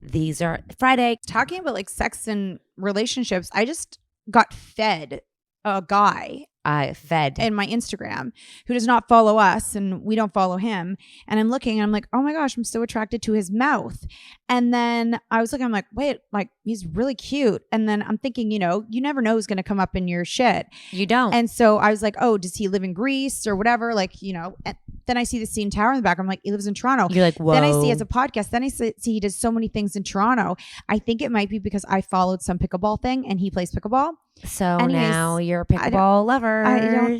These are Friday. Talking about like sex and relationships, I just got fed a guy in my Instagram who does not follow us and we don't follow him. And I'm looking and I'm like, oh my gosh, I'm so attracted to his mouth. And then I was looking, I'm like, wait, like he's really cute. And then I'm thinking, you never know who's going to come up in your shit. You don't. And so I was like, oh, does he live in Greece or whatever? Like, and then I see the CN Tower in the back. I'm like, he lives in Toronto. You're like, whoa. Then I see as a podcast. Then I see he does so many things in Toronto. I think it might be because I followed some pickleball thing and he plays pickleball. So anyways, now you're a pickleball lover.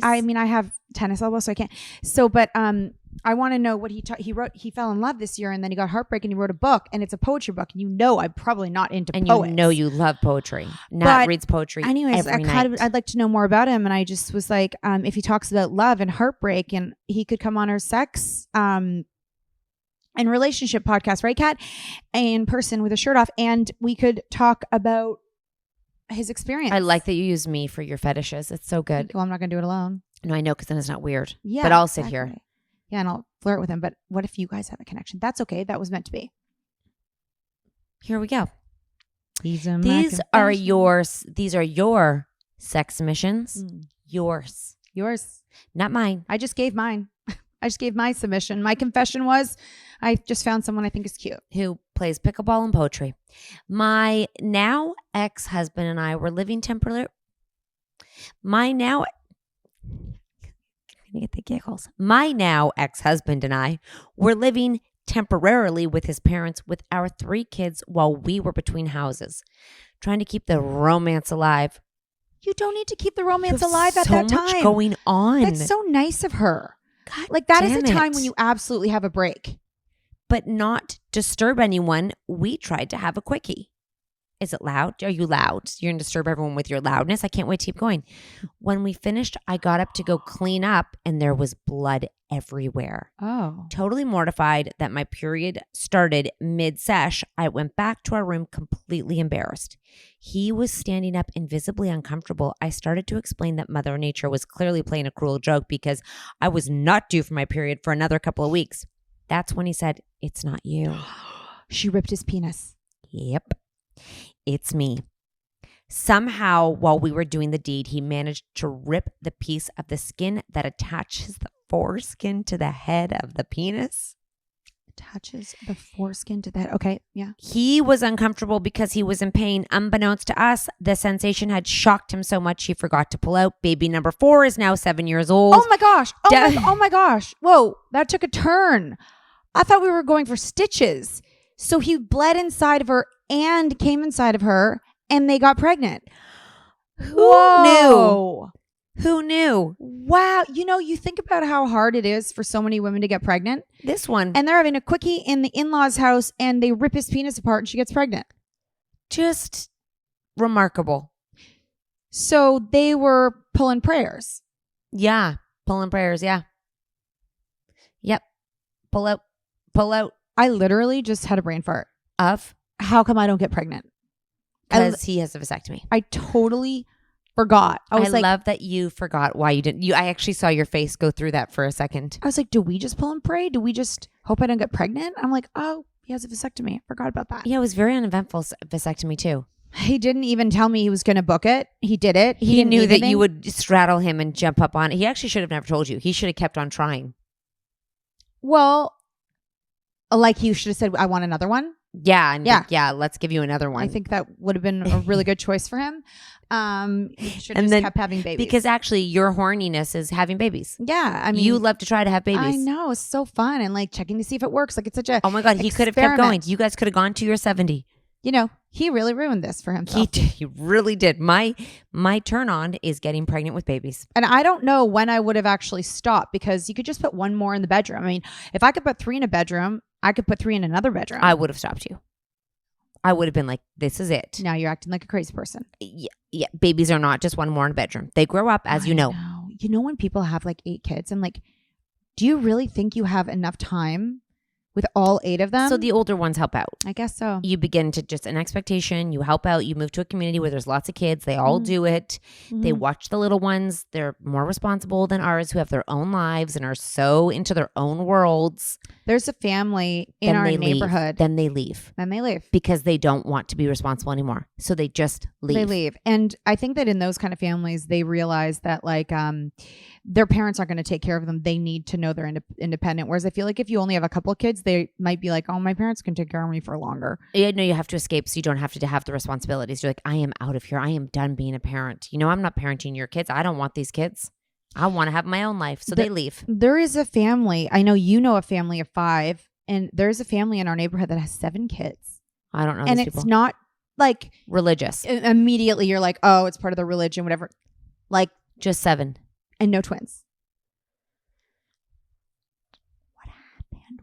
I mean, I have tennis elbow, so I can't. So, but I want to know what he wrote. He fell in love this year, and then he got heartbreak, and he wrote a book, and it's a poetry book. And I'm probably not into poets. And you love poetry. Nat reads poetry. Anyways, every night. I'd like to know more about him, and I just was like, if he talks about love and heartbreak, and he could come on our sex and relationship podcast, right, Kat? In person with a shirt off, and we could talk about his experience. I like that you use me for your fetishes. It's so good. Well, I'm not going to do it alone. No, I know, because then it's not weird. Yeah, but I'll sit here. Yeah, and I'll flirt with him. But what if you guys have a connection? That's okay. That was meant to be. Here we go. These are your sex missions. Yours, not mine. I just gave mine. I just gave my submission. My confession was, I just found someone I think is cute. Who plays pickleball and poetry. My now ex-husband and I were living temporarily. My now ex-husband and I were living temporarily with his parents with our 3 kids while we were between houses, trying to keep the romance alive. You don't need to keep the romance alive at that time. So much going on. That's so nice of her. God, like that is a time when you absolutely have a break. But not disturb anyone. We tried to have a quickie. Is it loud? Are you loud? You're going to disturb everyone with your loudness. I can't wait to keep going. When we finished, I got up to go clean up and there was blood everywhere. Oh. Totally mortified that my period started mid-sesh, I went back to our room completely embarrassed. He was standing up invisibly uncomfortable. I started to explain that Mother Nature was clearly playing a cruel joke because I was not due for my period for another couple of weeks. That's when he said, "It's not you." She ripped his penis. Yep. It's me. Somehow, while we were doing the deed, he managed to rip the piece of the skin that attaches the foreskin to the head of the penis. Attaches the foreskin to the head. Okay, yeah. He was uncomfortable because he was in pain. Unbeknownst to us, the sensation had shocked him so much he forgot to pull out. Baby number 4 is now 7 years old. Oh my gosh. Oh my gosh. Whoa, that took a turn. I thought we were going for stitches. So he bled inside of her and came inside of her and they got pregnant. Who knew? Wow. You think about how hard it is for so many women to get pregnant. This one. And they're having a quickie in the in-laws' house and they rip his penis apart and she gets pregnant. Just remarkable. So they were pulling prayers. Yeah. Pulling prayers. Yeah. Yep. Pull out. I literally just had a brain fart. Of? How come I don't get pregnant? Because he has a vasectomy. I totally forgot. I love that you forgot why you didn't. I actually saw your face go through that for a second. I was like, do we just pull and pray? Do we just hope I don't get pregnant? I'm like, oh, he has a vasectomy. I forgot about that. Yeah, it was very uneventful vasectomy too. He didn't even tell me he was going to book it. He did it. He knew that you would straddle him and jump up on it. He actually should have never told you. He should have kept on trying. Well, like he should have said, I want another one. Yeah, let's give you another one. I think that would have been a really good choice for him. He should have just kept having babies. Because actually your horniness is having babies. Yeah. I mean, you love to try to have babies. I know. It's so fun. And like checking to see if it works. Like it's such a Oh my God. He could have kept going. You guys could have gone to your 70. He really ruined this for himself. He really did. My turn on is getting pregnant with babies. And I don't know when I would have actually stopped because you could just put one more in the bedroom. I mean, if I could put 3 in a bedroom, I could put 3 in another bedroom. I would have stopped you. I would have been like, this is it. Now you're acting like a crazy person. Yeah. Babies are not just one more in a bedroom. They grow up, as you know. You know when people have like 8 kids, I'm like, do you really think you have enough time with all 8 of them. So the older ones help out. I guess so. You begin to just an expectation. You help out. You move to a community where there's lots of kids. They all do it. They watch the little ones. They're more responsible than ours who have their own lives and are so into their own worlds. There's a family in our neighborhood. Then they leave. Because they don't want to be responsible anymore. So they just leave. They leave. And I think that in those kind of families, they realize that like their parents aren't going to take care of them. They need to know they're independent. Whereas I feel like if you only have a couple of kids, they might be like, oh, my parents can take care of me for longer. Yeah, no, you have to escape so you don't have to have the responsibilities. You're like, I am out of here. I am done being a parent. You know, I'm not parenting your kids. I don't want these kids. I want to have my own life. So they leave. There is a family. I know you know a family of 5. And there's a family in our neighborhood that has 7 kids. I don't know and these people. It's not like religious. Immediately you're like, oh, it's part of the religion, whatever. Like just 7. And no twins.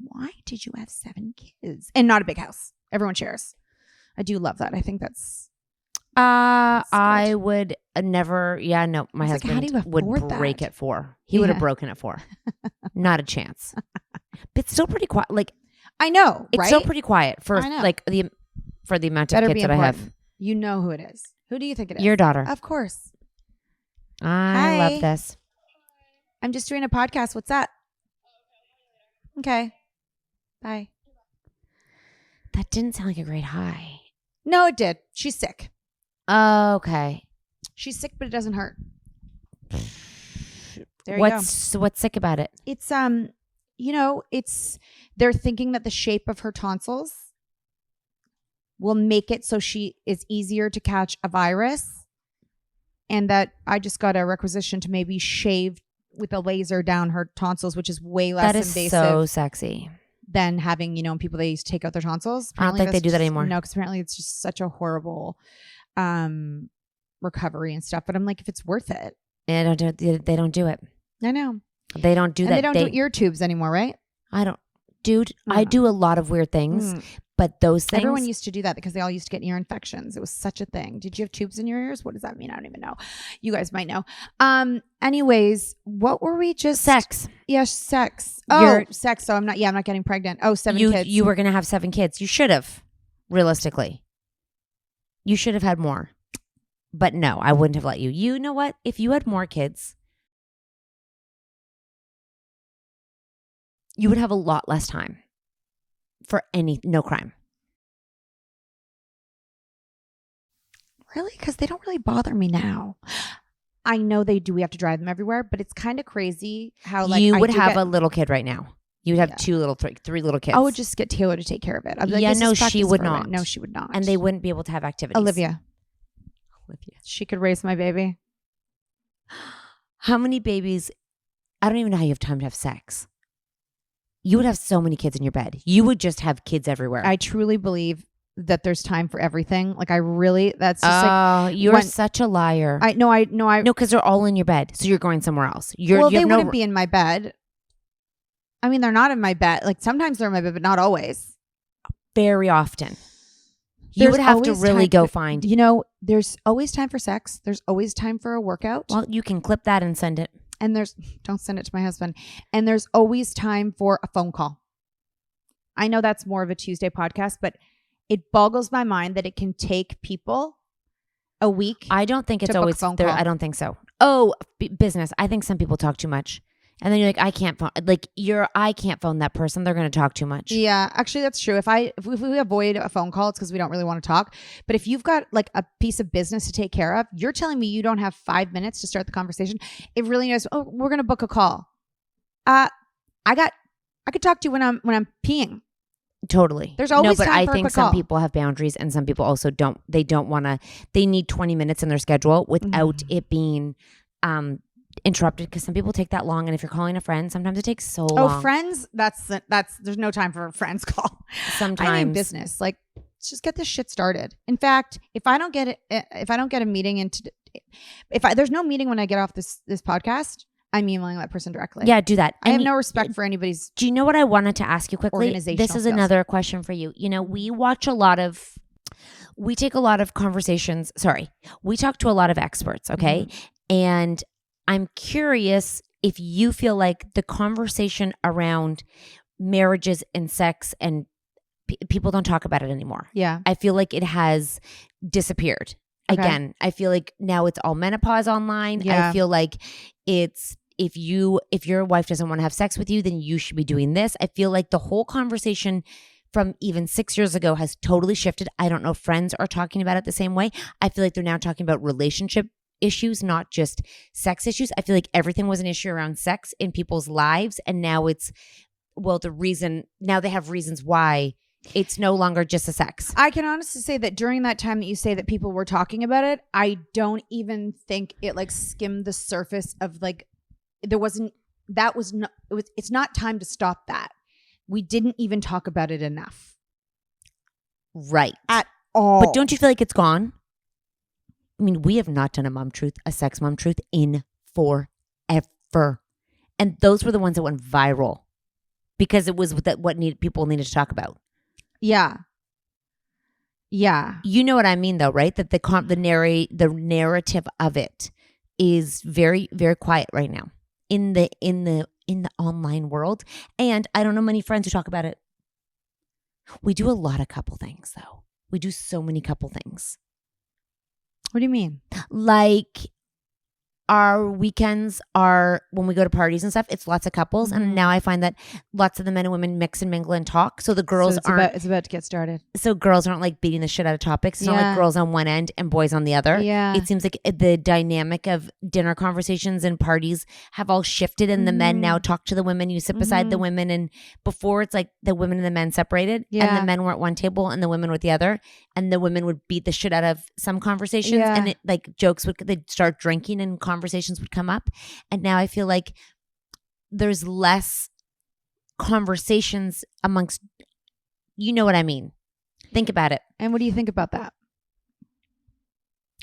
Why did you have 7 kids and not a big house? Everyone shares. I do love that. I think that's I would never. Yeah, no, my husband would break at 4. He would have broken at 4. Not a chance. But still pretty quiet. Like I know, it's right? still pretty quiet for like the amount of kids that I have. You know who it is. Who do you think it is? Your daughter, of course. I love this. I'm just doing a podcast. What's that? Okay. Bye. That didn't sound like a great hi. No, it did. She's sick. Oh, okay. She's sick, but it doesn't hurt. There you go. What's sick about it? It's they're thinking that the shape of her tonsils will make it so she is easier to catch a virus, and that I just got a requisition to maybe shave with a laser down her tonsils, which is way less invasive. That is so sexy. Than having, people they used to take out their tonsils. Apparently I don't think they do that anymore. No, because apparently it's just such a horrible recovery and stuff. But I'm like, if it's worth it. They don't do it. I know. They don't do that. They don't do ear tubes anymore, right? Dude, I do a lot of weird things. But those things. Everyone used to do that because they all used to get ear infections. It was such a thing. Did you have tubes in your ears? What does that mean? I don't even know. You guys might know. Anyways, what were we just? Sex. Yes, sex. Oh, sex. So I'm not getting pregnant. Oh, 7 kids. You were going to have 7 kids. You should have, realistically. You should have had more. But no, I wouldn't have let you. You know what? If you had more kids, you would have a lot less time. For no crime. Really? Because they don't really bother me now. I know they do. We have to drive them everywhere, but it's kind of crazy how like you would have a little kid right now. You would have 3 little kids. I would just get Taylor to take care of it. I'd be like, no, she would not. No, she would not. And they wouldn't be able to have activities. Olivia. She could raise my baby. How many babies? I don't even know how you have time to have sex. You would have so many kids in your bed. You would just have kids everywhere. I truly believe that there's time for everything. Like that's just like. You're such a liar. No, because they're all in your bed. So you're going somewhere else. They wouldn't be in my bed. I mean, they're not in my bed. Like sometimes they're in my bed, but not always. Very often. You would have to really go find. There's always time for sex. There's always time for a workout. Well, you can clip that and send it. And don't send it to my husband. And there's always time for a phone call. I know that's more of a Tuesday podcast, but it boggles my mind that it can take people a week. I don't think it's always there. I don't think so. Oh, business. I think some people talk too much. And then you're like, I can't phone. I can't phone that person. They're going to talk too much. Yeah, actually, that's true. If we avoid a phone call, it's because we don't really want to talk. But if you've got like a piece of business to take care of, you're telling me you don't have 5 minutes to start the conversation. It really is. Oh, we're going to book a call. I could talk to you when I'm peeing. Totally. There's always time for a quick I think some people have boundaries, and some people also don't. They don't want to. They need 20 minutes in their schedule without it being interrupted, because some people take that long, and if you're calling a friend, sometimes it takes so long. Oh, friends, that's there's no time for a friend's call. Sometimes I mean business, like let's just get this shit started. In fact, if I don't get a meeting into, there's no meeting when I get off this podcast, I'm emailing that person directly. Yeah, do that. I have no respect for anybody's. Do you know what I wanted to ask you quickly? Organizational This is skills. another question for you. We take a lot of conversations. Sorry, we talk to a lot of experts. Okay, and I'm curious if you feel like the conversation around marriages and sex and people don't talk about it anymore. Yeah. I feel like it has disappeared. Okay. Again, I feel like now it's all menopause online. Yeah. I feel like it's if your wife doesn't want to have sex with you, then you should be doing this. I feel like the whole conversation from even 6 years ago has totally shifted. I don't know if friends are talking about it the same way. I feel like they're now talking about relationship issues, not just sex issues. I feel like everything was an issue around sex in people's lives. And now it's, well, now they have reasons why it's no longer just a sex. I can honestly say that during that time that you say that people were talking about it, I don't even think it like skimmed the surface of like, it's not time to stop that. We didn't even talk about it enough. Right. At all. But don't you feel like it's gone? I mean, we have not done a sex mom truth in forever. And those were the ones that went viral because it was what people needed to talk about. Yeah. Yeah. You know what I mean though, right? That the narrative of it is very, very quiet right now in the online world. And I don't know many friends who talk about it. We do a lot of couple things though. We do so many couple things. What do you mean? Like our weekends are when we go to parties and stuff, it's lots of couples. Mm-hmm. And now I find that lots of the men and women mix and mingle and talk. So the girls it's about to get started. So girls aren't like beating the shit out of topics. It's not like girls on one end and boys on the other. Yeah. It seems like the dynamic of dinner conversations and parties have all shifted and the men now talk to the women. You sit beside the women, and before it's like the women and the men separated and the men were at one table and the women were at the other, and the women would beat the shit out of some conversations and it, like they'd start drinking and conversations would come up. And now I feel like there's less conversations amongst, you know what I mean? Think about it. And what do you think about that?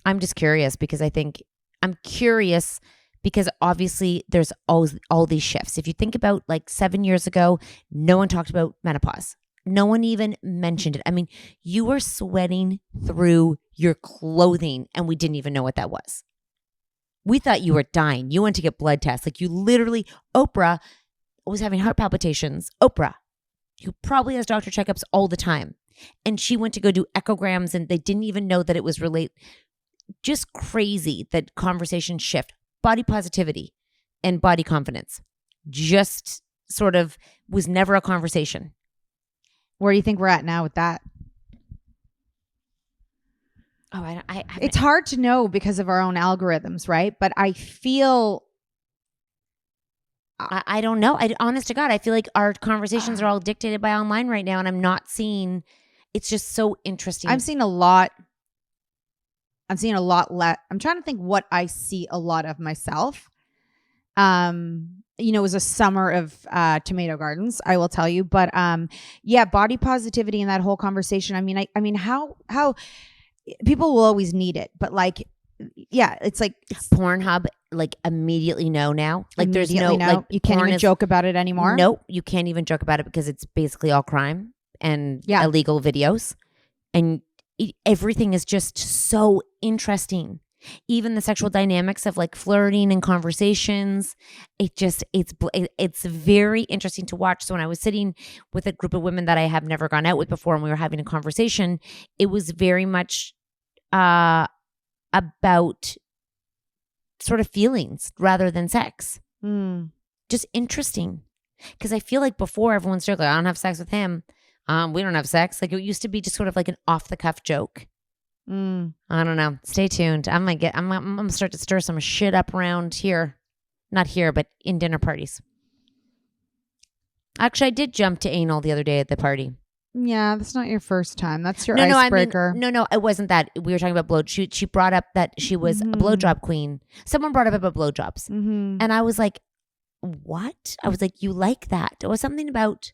I'm just curious because I'm curious because obviously there's all these shifts. If you think about like 7 years ago, no one talked about menopause. No one even mentioned it. I mean, you were sweating through your clothing and we didn't even know what that was. We thought you were dying. You went to get blood tests. Like you literally, Oprah was having heart palpitations. Oprah, who probably has doctor checkups all the time. And she went to go do echograms and they didn't even know that it was related. Just crazy that conversations shift. Body positivity and body confidence just sort of was never a conversation. Where do you think we're at now with that? Oh, it's hard to know because of our own algorithms, right? But I feel... I don't know. Honest to God, I feel like our conversations are all dictated by online right now, and I'm not seeing... It's just so interesting. I'm seeing a lot less. I'm trying to think what I see a lot of myself. It was a summer of tomato gardens, I will tell you. But body positivity and that whole conversation. I mean, how people will always need it, but like, yeah, it's like Pornhub, like immediately no now. Like there's no, like you can't even joke about it anymore. Nope, you can't even joke about it because it's basically all crime and illegal videos, and everything is just so interesting. Even the sexual dynamics of like flirting and conversations, it's very interesting to watch. So when I was sitting with a group of women that I have never gone out with before and we were having a conversation, it was very much about sort of feelings rather than sex. Just interesting. Because I feel like before everyone's joking, I don't have sex with him. We don't have sex. Like it used to be just sort of like an off the cuff joke. I don't know. Stay tuned. I'm gonna start to stir some shit up around here. Not here, but in dinner parties. Actually, I did jump to anal the other day at the party. Yeah, that's not your first time. That's your icebreaker. No, it wasn't that. We were talking about blow. She brought up that she was a blowjob queen. Someone brought up about blowjobs. And I was like, what? I was like, you like that? It was something about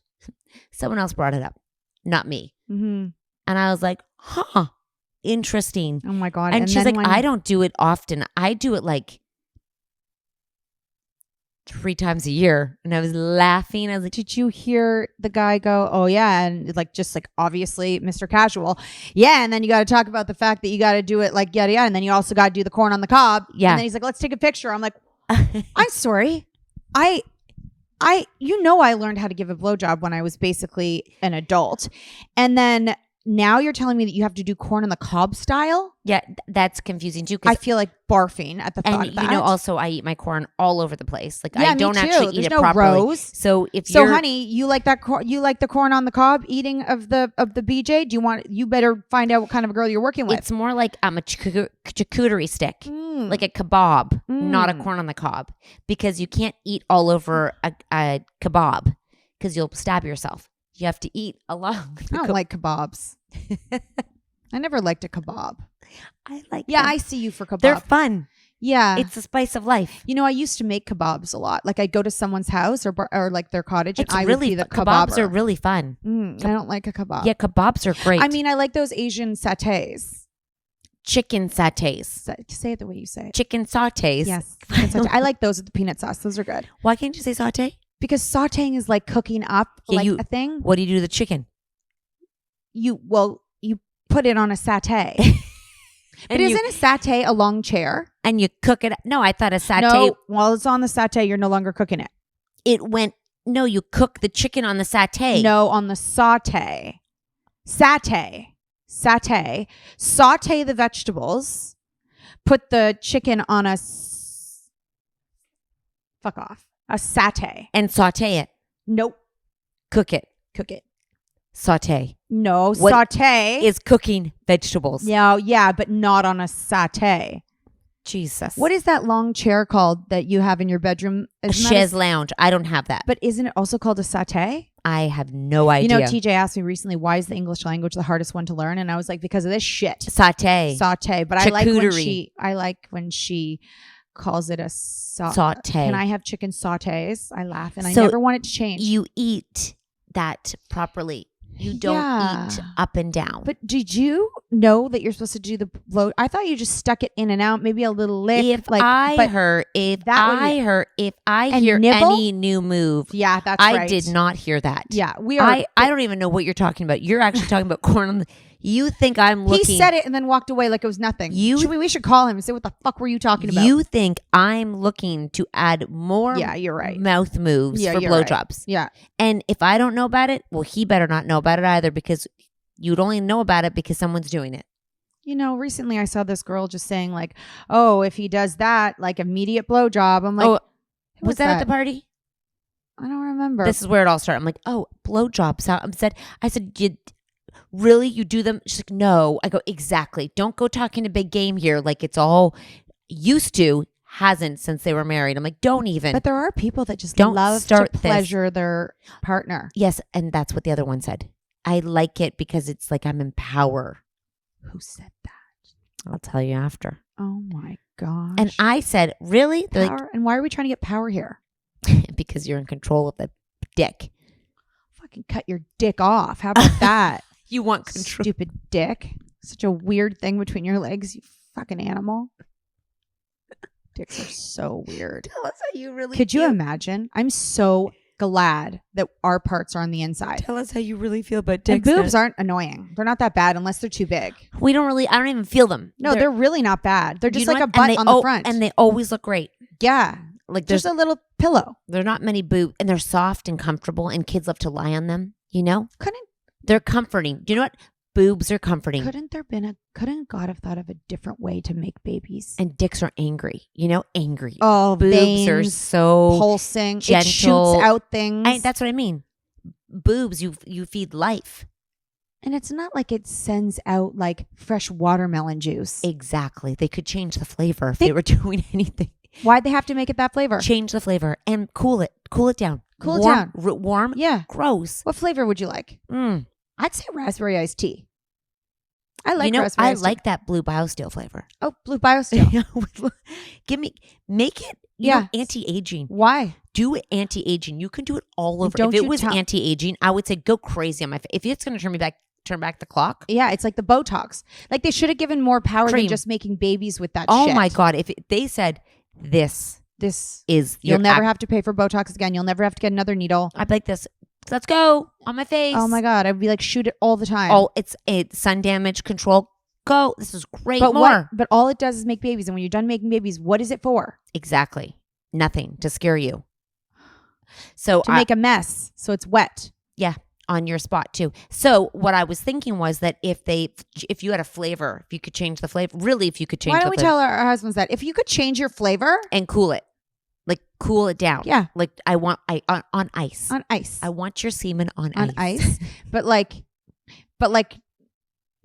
someone else brought it up, not me. And I was like, huh. Interesting. Oh my God. And she's like, I don't do it often. I do it like 3 times a year. And I was laughing. I was like, did you hear the guy go, oh yeah, and like just like obviously Mr. Casual. Yeah, and then you got to talk about the fact that you got to do it like yada yada, and then you also got to do the corn on the cob. Yeah. And then he's like, let's take a picture. I'm like, I'm sorry. I I learned how to give a blowjob when I was basically an adult. And then now you're telling me that you have to do corn on the cob style? Yeah, that's confusing too. I feel like barfing at the thought of that. And also I eat my corn all over the place. Like yeah, I don't me too. actually There's eat no it properly. rows. So honey, you like that? You like the corn on the cob eating of the BJ? You better find out what kind of a girl you're working with. It's more like a charcuterie stick, like a kebab, not a corn on the cob, because you can't eat all over a kebab because you'll stab yourself. You have to eat along. I don't like kebabs. I never liked a kebab. I like. Yeah, them. I see you for kebab. They're fun. Yeah, it's the spice of life. I used to make kebabs a lot. Like I'd go to someone's house or like their cottage, it's and I would be the kebabs are really fun. I don't like a kebab. Yeah, kebabs are great. I mean, I like those Asian satays. Chicken satays. Say it the way you say it. Chicken sautés. Yes, I like those with the peanut sauce. Those are good. Why can't you say saute? Because sauteing is like cooking up a thing. What do you do to the chicken? You put it on a satay. But isn't a satay a long chair? And you cook it. No, I thought a satay. No, while it's on the satay, you're no longer cooking it. You cook the chicken on the satay. No, on the saute. Satay. Saute the vegetables. Put the chicken on a fuck off. A satay. And saute it. Nope. Cook it. Saute. No, what saute is cooking vegetables. Yeah, but not on a satay. Jesus. What is that long chair called that you have in your bedroom? A chaise lounge. I don't have that. But isn't it also called a satay? I have no idea. TJ asked me recently, why is the English language the hardest one to learn? And I was like, because of this shit. Saute. But I like when she calls it a saute. Can I have chicken sautés? I laugh and I never want it to change. You eat that properly. You don't eat up and down. But did you know that you're supposed to do the blow? I thought you just stuck it in and out, maybe a little lick. If I hear any new move, yeah, that's right. I did not hear that. Yeah, we are. I don't even know what you're talking about. You're actually talking about corn on the. You think I'm looking. He said it and then walked away like it was nothing. We should call him and say, what the fuck were you talking about? You think I'm looking to add more you're right. mouth moves for blowjobs. Right. Yeah. And if I don't know about it, well, he better not know about it either, because you'd only know about it because someone's doing it. Recently I saw this girl just saying like, oh, if he does that, like immediate blowjob. I'm like, was that at the party? I don't remember. This is where it all started. I'm like, oh, blowjobs. I said, really? You do them? She's like, no. I go, exactly. Don't go talking a big game here. Like it's all used to, hasn't since they were married. I'm like, don't even. But there are people that just don't love start to pleasure their partner. Yes. And that's what the other one said. I like it because it's like I'm in power. Who said that? I'll tell you after. Oh my gosh. And I said, really? Power? And why are we trying to get power here? Because you're in control of the dick. Fucking cut your dick off. How about that? You want control. Stupid dick. Such a weird thing between your legs, you fucking animal. Dicks are so weird. Tell us how you really Could you imagine? I'm so glad that our parts are on the inside. Tell us how you really feel about dicks. And boobs aren't annoying. They're not that bad unless they're too big. I don't even feel them. No, they're really not bad. They're just like a butt on the front. And they always look great. Yeah. Like there's a little pillow. There's not many boobs, and they're soft and comfortable, and kids love to lie on them, They're comforting. Do you know what? Boobs are comforting. Couldn't God have thought of a different way to make babies? And dicks are angry. Angry. Oh, boobs veins, are so pulsing. gentle. It shoots out things. That's what I mean. Boobs, you feed life. And it's not like it sends out like fresh watermelon juice. Exactly. They could change the flavor if they were doing anything. Why'd they have to make it that flavor? Change the flavor and cool it. Cool it down. Cool it down. Warm? Yeah. Gross. What flavor would you like? I'd say raspberry iced tea. I like raspberry iced tea. I like that blue BioSteel flavor. Oh, blue BioSteel. Make it anti-aging. Why? Do it anti-aging. You can do it all over. If it was anti-aging, I would say go crazy on my face. If it's going to turn back the clock. Yeah, it's like the Botox. Like they should have given more power than just making babies with that shit. Oh my God. If they said this is you'll never have to pay for Botox again. You'll never have to get another needle. I'd be like this. Let's go on my face. Oh my God. I'd be like, shoot it all the time. Oh, it's sun damage control. Go. This is great. But all it does is make babies. And when you're done making babies, what is it for? Exactly. Nothing to scare you. So to make a mess so it's wet. Yeah, on your spot too. So what I was thinking was that if you had a flavor, if you could change the flavor, really if you could change the flavor. Why don't we tell our husbands that? If you could change your flavor. And cool it. Like cool it down. Yeah. Like on ice. On ice. I want your semen on ice. But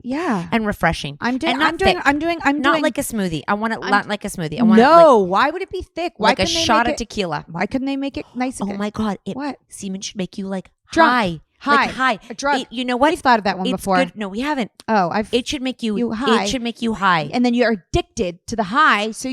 yeah. And refreshing. I'm doing not like a smoothie. I want it not like a smoothie. I want why would it be thick? Why like a shot of tequila. Why couldn't they make it nice and Oh my God. What? Semen should make you like drunk. High. Like high. Drunk. You know what? We've thought of that one before. Good. No, we haven't. Oh, it should make you high. It should make you high. And then you're addicted to the high. So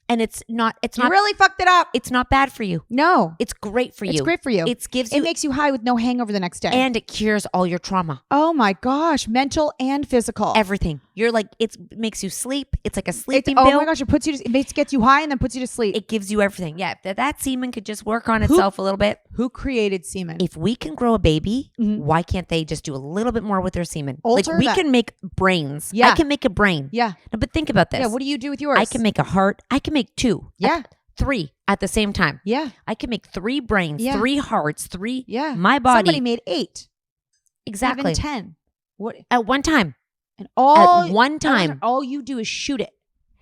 and it's not you really fucked it up. It's not bad for you. No. It's great for you. It's great for you. It makes you high with no hangover the next day. And it cures all your trauma. Oh my gosh. Mental and physical. Everything. You're like, it makes you sleep. It's like a sleeping pill. Oh my gosh. It gets you high and then puts you to sleep. It gives you everything. Yeah. If that semen could just work on itself a little bit. Who created semen? If we can grow a baby, why can't they just do a little bit more with their semen? Alter we can make brains. Yeah. I can make a brain. Yeah. No, but think about this. Yeah. What do you do with yours? I can make a heart. I can make 2. Yeah. 3 at the same time. Yeah. I can make 3 brains, 3 hearts, 3. Yeah. My body. Somebody made 8. Exactly. Even 10. What? At one time. And at one time. All you do is shoot it.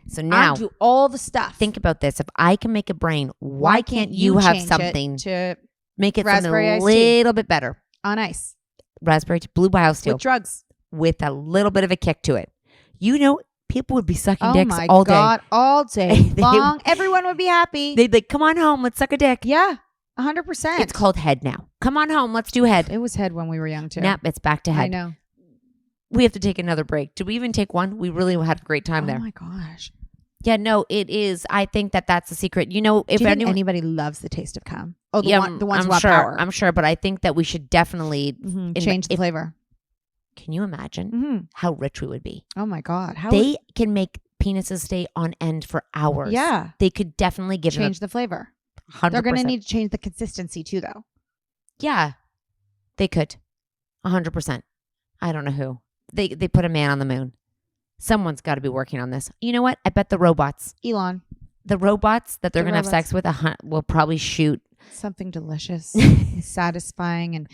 So now I do all the stuff. Think about this. If I can make a brain, why can't you have something to make it something a little bit better? On ice. Raspberry blue biosteel. With drugs. With a little bit of a kick to it. You know, people would be sucking dicks all day. Oh my God, all day long. Everyone would be happy. They'd be like, come on home, let's suck a dick. Yeah, 100%. It's called head now. Come on home, let's do head. It was head when we were young too. Nope, it's back to head. I know. We have to take another break. Did we even take one? We really had a great time there. Oh my gosh. Yeah, no, it is. I think that's the secret. You know, if anybody loves the taste of cum? Oh, the ones who want sure, power. I'm sure, but I think that we should definitely change the flavor. Can you imagine how rich we would be? Oh my God. They can make penises stay on end for hours. Yeah. They could definitely change the flavor. 100%. They're going to need to change the consistency too, though. Yeah. They could. 100%. I don't know who. They put a man on the moon. Someone's got to be working on this. You know what? I bet the robots. Elon. The robots that they're going to have sex with will probably shoot. Something delicious and satisfying and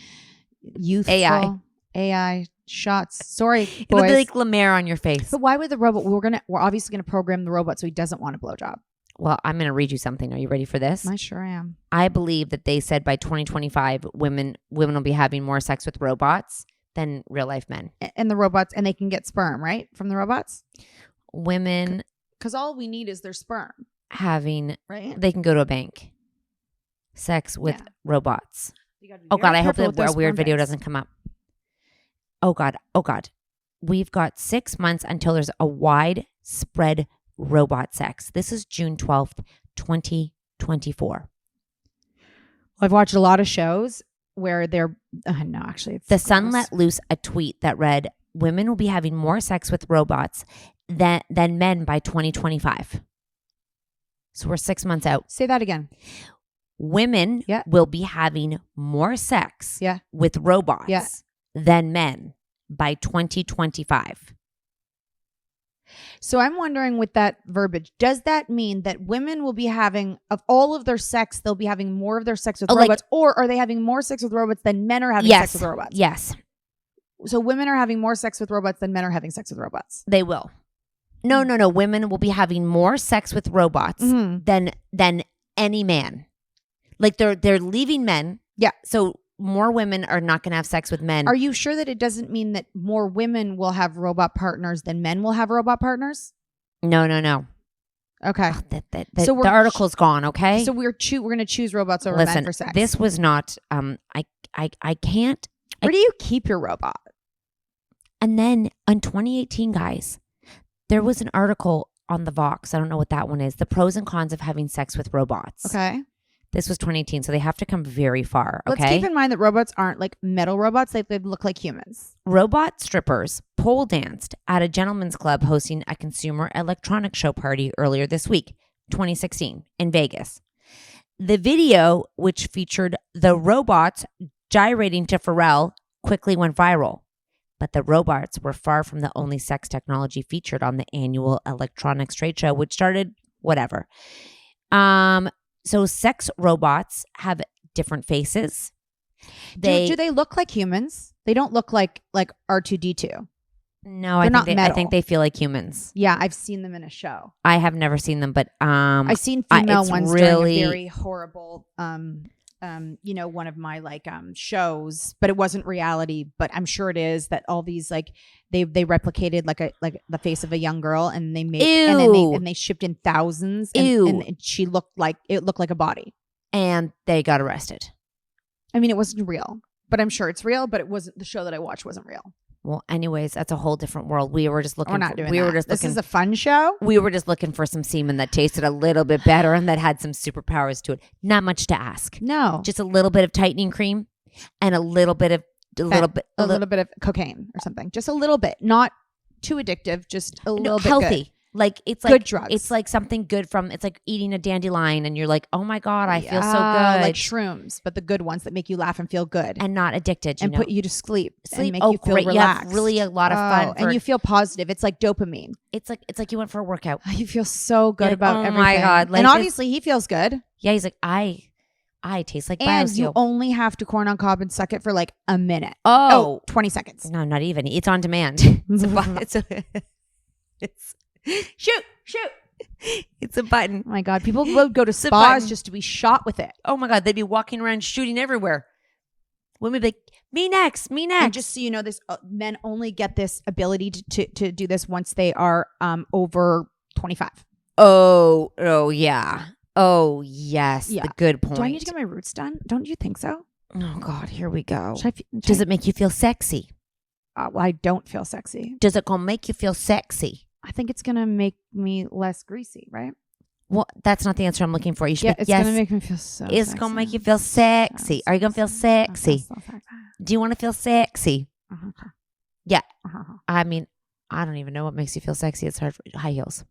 youthful. AI shots. Sorry, boys. It'll be like Lemaire on your face. But why would the robot? We're obviously going to program the robot so he doesn't want a blowjob. Well, I'm going to read you something. Are you ready for this? I sure am. I believe that they said by 2025, women will be having more sex with robots than real life men. And the robots, and they can get sperm, right? From the robots? Women. Because all we need is their sperm. Right? They can go to a bank. Sex with robots. Oh God, I hope that our weird video doesn't come up. Oh God. We've got 6 months until there's a widespread robot sex. This is June 12th, 2024. I've watched a lot of shows where they're, no, actually. The Sun let loose a tweet that read, women will be having more sex with robots than men by 2025. So we're 6 months out. Say that again. Women will be having more sex with robots than men by 2025. So I'm wondering with that verbiage, does that mean that women will be having, of all of their sex, they'll be having more of their sex with robots, or are they having more sex with robots than men are having sex with robots? Yes. So women are having more sex with robots than men are having sex with robots? They will. No. Women will be having more sex with robots than any man. Like they're leaving men. Yeah. So more women are not going to have sex with men. Are you sure that it doesn't mean that more women will have robot partners than men will have robot partners? No. Okay. Oh, so the article's gone. Okay. So we're going to choose robots over men for sex. This was not. I can't. Where do you keep your robot? And then in 2018, guys, there was an article on the Vox. I don't know what that one is. The pros and cons of having sex with robots. Okay. This was 2018, so they have to come very far, okay? Let's keep in mind that robots aren't like metal robots. They look like humans. Robot strippers pole danced at a gentleman's club hosting a consumer electronics show party earlier this week, 2016, in Vegas. The video, which featured the robots gyrating to Pharrell, quickly went viral. But the robots were far from the only sex technology featured on the annual electronics trade show, which started whatever. So sex robots have different faces. Do they look like humans? They don't look like R2D2. No, They're I think they feel like humans. Yeah, I've seen them in a show. I have never seen them, but I've seen female ones really during a very horrible one of my shows, but it wasn't reality, but I'm sure it is, that all these they replicated like the face of a young girl, and they made and they shipped in thousands, and she looked like a body, and they got arrested. I mean, it wasn't real, but I'm sure it's real, but it wasn't. The show that I watched wasn't real. Well, anyways, that's a whole different world. We were just looking. We're not doing that. This is a fun show. We were just looking for some semen that tasted a little bit better and that had some superpowers to it. Not much to ask. No, just a little bit of tightening cream and a little bit of cocaine or something. Just a little bit, not too addictive. Just a little bit healthy. Good. Like it's good drugs. It's like something good it's like eating a dandelion and you're like, oh my God, I feel so good. Like shrooms, but the good ones that make you laugh and feel good. And not addicted, and put you to sleep and make you feel relaxed. You have really a lot of fun. And you feel positive. It's like dopamine. It's like you went for a workout. You feel so good about everything. Oh my God. And obviously he feels good. Yeah, he's like, I taste like and BioSteel. You only have to corn on cob and suck it for like a minute. 20 seconds. No, not even. It's on demand. It's shoot. It's a button. Oh my God. People would go to spas just to be shot with it. Oh my God. They'd be walking around shooting everywhere. Women be like, me next. And just so you know, this men only get this ability to do this once they are over 25. Oh yeah. Oh yes. Yeah. The good point. Do I need to get my roots done? Don't you think so? Oh God, here we go. Does it make you feel sexy? Well, I don't feel sexy. Does it gonna make you feel sexy? I think it's gonna make me less greasy, right? Well, that's not the answer I'm looking for. You should. It's gonna make me feel so. It's gonna make you feel sexy. Are you gonna feel sexy? Do you want to feel sexy? Yeah. I mean, I don't even know what makes you feel sexy. It's hard. High heels.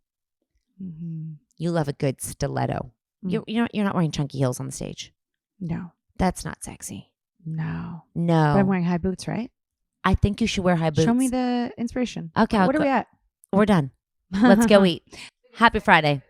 Mm-hmm. You love a good stiletto. You're not wearing chunky heels on the stage. No, that's not sexy. No. But I'm wearing high boots, right? I think you should wear high boots. Show me the inspiration. Okay. What are we at? We're done. Let's go eat. Happy Friday.